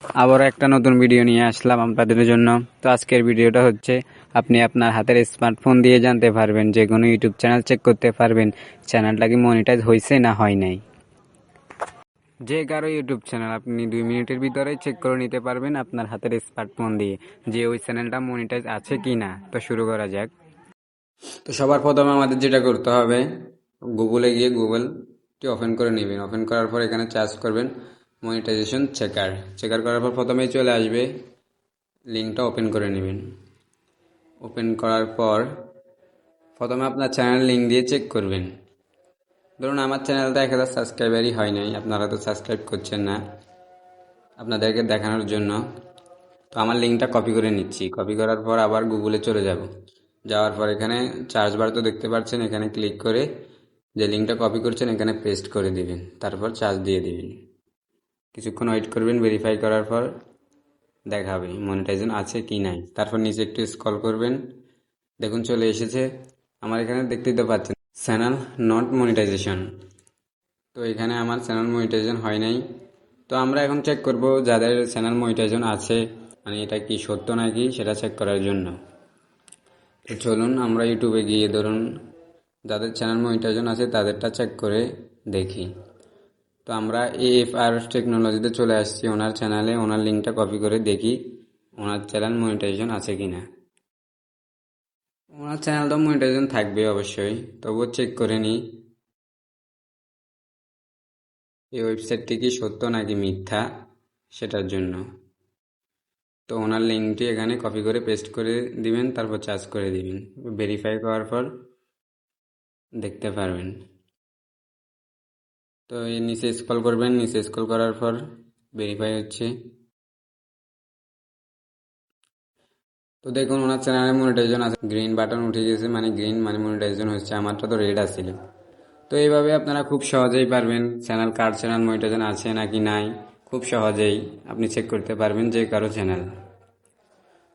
আবারও একটা নতুন ভিডিও নিয়ে আসলাম আপনাদের জন্য। তো আজকের ভিডিওটা হচ্ছে আপনি আপনার হাতের স্মার্টফোন দিয়ে জানতে পারবেন, যে কোনো ইউটিউব চ্যানেল চেক করতে পারবেন চ্যানেলটা কি মনিটাইজ হয়েছে না হয় নাই। যে কারো ইউটিউব চ্যানেল আপনি 2 মিনিটের ভিতরে চেক করে নিতে পারবেন আপনার হাতের স্মার্টফোন দিয়ে, যে ওই চ্যানেলটা মনিটাইজ আছে কি না। তো শুরু করা যাক। তো সবার প্রথমে আমাদের যেটা করতে হবে, গুগলে গিয়ে গুগলটি ওপেন করে নেবেন। ওপেন করার পর এখানে সার্চ করবেন মনিটাইজেশন চেকার। চেকার করার পর প্রথমেই চলে আসবে, লিঙ্কটা ওপেন করে নেবেন। ওপেন করার পর প্রথমে আপনার চ্যানেল লিঙ্ক দিয়ে চেক করবেন। ধরুন আমার চ্যানেলটা 1000 সাবস্ক্রাইবারই হয় নাই, আপনারা তো সাবস্ক্রাইব করছেন না, আপনাদেরকে দেখানোর জন্য। তো আমার লিঙ্কটা কপি করে নিচ্ছি। কপি করার পর আবার গুগলে চলে যাব। যাওয়ার পর এখানে সার্চ বার তো দেখতে পাচ্ছেন, এখানে ক্লিক করে যে লিঙ্কটা কপি করছেন এখানে পেস্ট করে দিবেন, তারপর সার্চ দিয়ে দিবেন। কিছুক্ষণ ওয়েট করবেন, ভেরিফাই করার পর দেখাবে মনিটাইজেশন আছে কি নাই। তারপর নিচে একটু স্ক্রল করবেন, দেখুন চলে এসেছে। আমার এখানে দেখতেই তো পাচ্ছেন চ্যানেল নট মনিটাইজেশন। তো এখানে আমার চ্যানেল মনিটাইজেশন হয় নাই। তো আমরা এখন চেক করব যাদের চ্যানেল মনিটাইজেশন আছে, মানে এটা কি সত্য নাকি সেটা চেক করার জন্য। তো চলুন আমরা ইউটিউবে গিয়ে ধরুন যাদের চ্যানেল মনিটাইজেশন আছে তাদেরটা চেক করে দেখি। তো আমরা AFR টেকনোলজিতে চলে আসছি, ওনার চ্যানেলে ওনার লিঙ্কটা কপি করে দেখি ওনার চ্যানেল মনিটাইজেশন আছে কি না। ওনার চ্যানেলটা মনিটাইজেশন থাকবে অবশ্যই, তবুও চেক করে নিই এই ওয়েবসাইটটি কি সত্য নাকি মিথ্যা সেটার জন্য। তো ওনার লিঙ্কটি এখানে কপি করে পেস্ট করে দিবেন, তারপর সার্চ করে দিবেন। ভেরিফাই করার পর দেখতে পারবেন। তো এর নিচে স্ক্রল করবেন, নিচে স্ক্রল করার পর ভেরিফাই হচ্ছে। তো দেখুন ওনার চ্যানেলে মনিটাইজেশন আছে, গ্রিন বাটন উঠে গেছে, মানে গ্রিন মানে মনিটাইজেশন হচ্ছে। আমারটা তো রেড আসছিল। তো এইভাবে আপনারা খুব সহজেই পারবেন চ্যানেল কার চ্যানেল মনিটাইজেশন আছে নাকি নাই, খুব সহজেই আপনি চেক করতে পারবেন যে কারো চ্যানেল।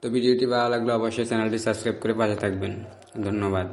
তো ভিডিওটি ভালো লাগলে অবশ্যই চ্যানেলটি সাবস্ক্রাইব করে পাশে থাকবেন। ধন্যবাদ।